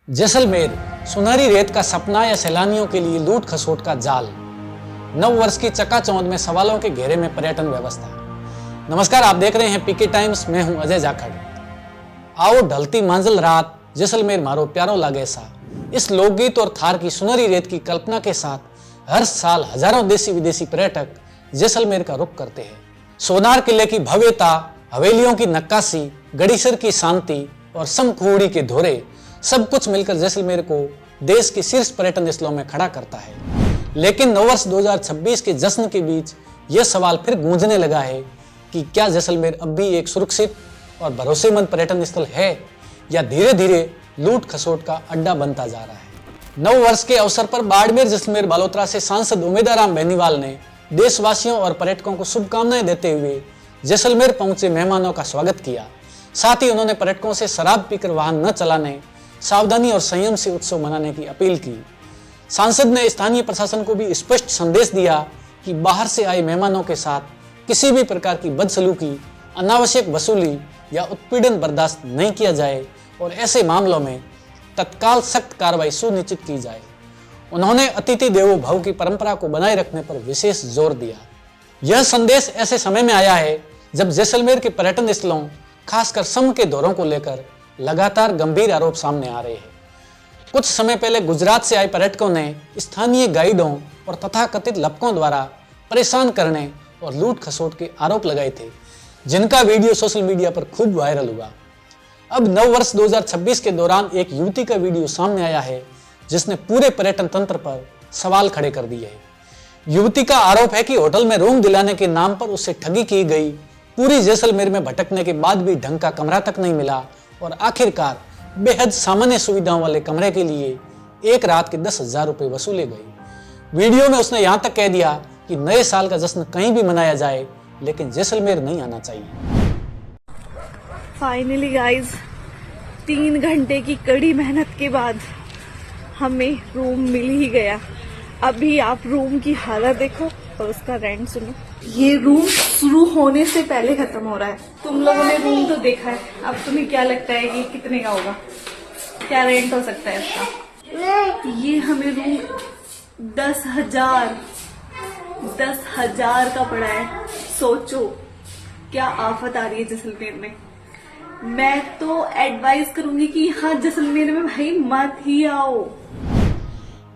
जैसलमेर सुनहरी रेत का सपना या सैलानियों के लिए लूट खसोट का जाल। नव वर्ष की चकाचौंध में सवालों के घेरे में पर्यटन व्यवस्था। नमस्कार, आप देख रहे हैं पीके टाइम्स। मैं हूं अजय जाखड़। आओ ढलती मंजिल रात, जैसलमेर मारो प्यारो लागे सा। इस लोकगीत और थार की सुनहरी रेत की कल्पना के साथ हर साल हजारों देशी विदेशी पर्यटक जैसलमेर का रुख करते हैं। सोनार किले की भव्यता, हवेलियों की नक्काशी, गड़ीसर की शांति और समखुड़ी के धोरे सब कुछ मिलकर जैसलमेर को देश के शीर्ष पर्यटन स्थलों में खड़ा करता है। लेकिन नववर्ष 2026 के जश्न के बीच यह सवाल फिर गूंजने लगा है कि क्या जैसलमेर अब भी एक सुरक्षित और भरोसेमंद पर्यटन स्थल है या धीरे धीरे लूट खसोट का अड्डा बनता जा रहा है। नव वर्ष के अवसर पर बाड़मेर जैसलमेर बालोतरा से सांसद उमेदाराम बेनीवाल ने देशवासियों और पर्यटकों को शुभकामनाएं देते हुए जैसलमेर पहुंचे मेहमानों का स्वागत किया। साथ ही उन्होंने पर्यटकों से शराब पीकर वाहन न चलाने, सावधानी और संयम से उत्सव मनाने की अपील की। सांसद ने स्थानीय प्रशासन को भी स्पष्ट संदेश दिया कि बाहर से आए मेहमानों के साथ किसी भी प्रकार की बदसलूकी, अनावश्यक वसूली या उत्पीड़न बर्दाश्त नहीं किया जाए और ऐसे मामलों में तत्काल सख्त कार्रवाई सुनिश्चित की जाए। उन्होंने अतिथि देवो भव की परंपरा को बनाए रखने पर विशेष जोर दिया। यह संदेश ऐसे समय में आया है जब जैसलमेर के पर्यटन स्थलों, खासकर सम के दौरों को लेकर लगातार गंभीर आरोप सामने आ रहे हैं। कुछ समय पहले गुजरात से आए पर्यटकों ने स्थानीय गाइडों और तथाकथित लपकों द्वारा परेशान करने और लूट खसोट के आरोप लगाए थे, जिनका वीडियो सोशल मीडिया पर खूब वायरल हुआ। अब नव वर्ष 2026 के दौरान एक युवती का वीडियो सामने आया है जिसने पूरे पर्यटन तंत्र पर सवाल खड़े कर दिए हैं। युवती का आरोप है कि होटल में रूम दिलाने के नाम पर उससे ठगी की गई। पूरी जैसलमेर में भटकने के बाद भी ढंग का कमरा तक नहीं मिला और आखिरकार बेहद सामान्य सुविधाओं वाले कमरे के लिए एक रात के 10,000 रुपए वसूले गए। वीडियो में उसने यहां तक कह दिया कि नए साल का जश्न कहीं भी मनाया जाए, लेकिन जैसलमेर नहीं आना चाहिए। फाइनली गाइज, 3 घंटे की कड़ी मेहनत के बाद हमें रूम मिल ही गया। अभी आप रूम की हालत देखो और उसका रेंट सुनो। ये रूम शुरू होने से पहले खत्म हो रहा है। तुम लोगों ने रूम तो देखा है, अब तुम्हें क्या लगता है कि कितने का होगा, क्या रेंट हो सकता है इसका? ये हमें रूम 10,000 का पड़ा है। सोचो क्या आफत आ रही है जैसलमेर में। मैं तो एडवाइस करूंगी कि यहाँ जैसलमेर में भाई मत ही आओ।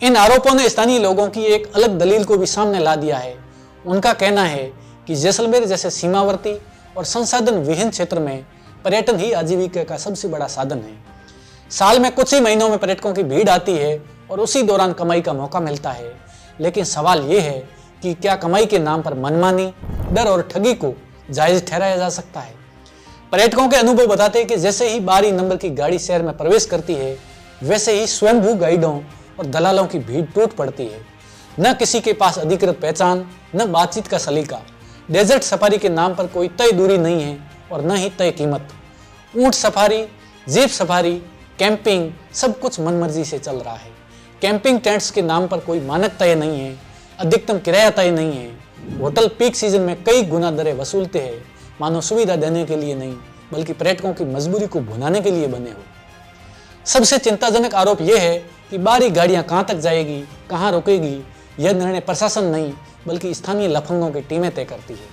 इन आरोपों ने स्थानीय लोगों की एक अलग दलील को भी सामने ला दिया है। उनका कहना है कि जैसलमेर जैसे सीमावर्ती और संसाधन विहीन क्षेत्र में पर्यटन ही आजीविका का सबसे बड़ा साधन है। साल में कुछ ही महीनों में पर्यटकों की भीड़ आती है और उसी दौरान कमाई का मौका मिलता है। लेकिन सवाल ये है कि क्या कमाई के नाम पर मनमानी, डर और ठगी को जायज ठहराया जा सकता है? पर्यटकों के अनुभव बताते हैं कि जैसे ही बारी नंबर की गाड़ी शहर में प्रवेश करती है, वैसे ही स्वयंभू गाइडों और दलालों की भीड़ टूट पड़ती है। न किसी के पास अधिकृत पहचान, न बातचीत का सलीका। डेजर्ट सफारी के नाम पर कोई तय दूरी नहीं है और न ही तय कीमत। ऊंट सफारी, जीप सफारी, कैंपिंग, सब कुछ मनमर्जी से चल रहा है। कैंपिंग टेंट्स के नाम पर कोई मानक तय नहीं है, अधिकतम किराया तय नहीं है। होटल पीक सीजन में कई गुना दरें वसूलते हैं, मानो सुविधा देने के लिए नहीं बल्कि पर्यटकों की मजबूरी को भुनाने के लिए बने हो। सबसे चिंताजनक आरोप यह है कि बारी गाड़ियां कहां तक जाएगी, कहां रुकेगी, यह निर्णय प्रशासन नहीं बल्कि स्थानीय लफंगों की टीमें तय करती है।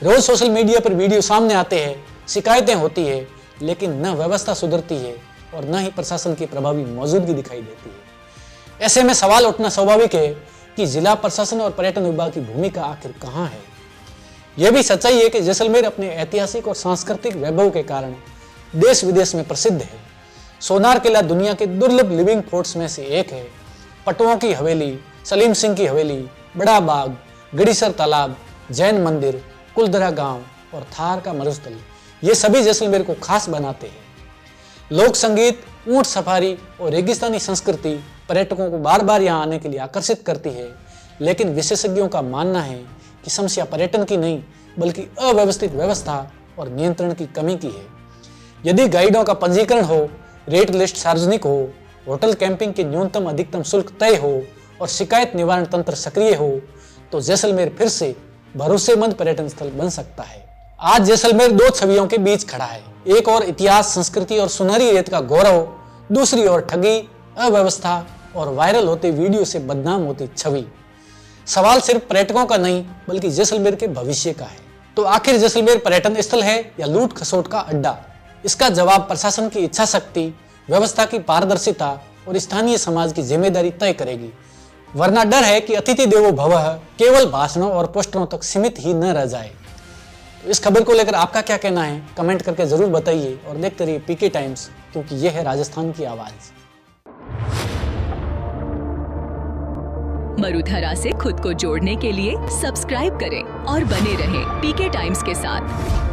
रोज सोशल मीडिया पर वीडियो सामने आते हैं, शिकायतें होती है, लेकिन न व्यवस्था सुधरती है और न ही प्रशासन की प्रभावी मौजूदगी दिखाई देती है। ऐसे में सवाल उठना स्वाभाविक है कि जिला प्रशासन और पर्यटन विभाग की भूमिका आखिर कहां है। यह भी सच्चाई है कि जैसलमेर अपने ऐतिहासिक और सांस्कृतिक वैभव के कारण देश विदेश में प्रसिद्ध है। सोनार किला दुनिया के दुर्लभ लिविंग फोर्ट्स में से एक है। पटुओं की हवेली, सलीम सिंह की हवेली, बड़ा बाग, गड़ीसर तालाब, जैन मंदिर, कुलधरा गांव और थार का मरुस्थल, ये सभी जैसलमेर को खास बनाते हैं। लोक संगीत, ऊंट सफारी और रेगिस्तानी संस्कृति पर्यटकों को बार बार यहाँ आने के लिए आकर्षित करती है। लेकिन विशेषज्ञों का मानना है कि समस्या पर्यटन की नहीं बल्कि अव्यवस्थित व्यवस्था और नियंत्रण की कमी की है। यदि गाइडों का पंजीकरण हो, रेट लिस्ट सार्वजनिक हो, होटल कैंपिंग के न्यूनतम अधिकतम शुल्क तय हो और शिकायत निवारण तंत्र सक्रिय हो, तो जैसलमेर फिर से भरोसेमंद पर्यटन स्थल बन सकता है। आज जैसलमेर दो छवियों के बीच खड़ा है। एक और इतिहास, संस्कृति और सुनहरी रेत का गौरव, दूसरी ओर ठगी, अव्यवस्था और वायरल होते वीडियो से बदनाम होती छवि। सवाल सिर्फ पर्यटकों का नहीं बल्कि जैसलमेर के भविष्य का है। तो आखिर जैसलमेर पर्यटन स्थल है या लूट खसोट का अड्डा? इसका जवाब प्रशासन की इच्छा शक्ति, व्यवस्था की पारदर्शिता और स्थानीय समाज की जिम्मेदारी तय करेगी। वरना डर है कि अतिथि देवो भवः केवल भाषणों और पोस्टरों तक सीमित ही न रह जाए। तो इस खबर को लेकर आपका क्या कहना है, कमेंट करके जरूर बताइए और देखते रहिए पीके टाइम्स, क्योंकि यह है राजस्थान की आवाज। मरुधरा से खुद को जोड़ने के लिए सब्सक्राइब करें और बने रहें पीके टाइम्स के साथ।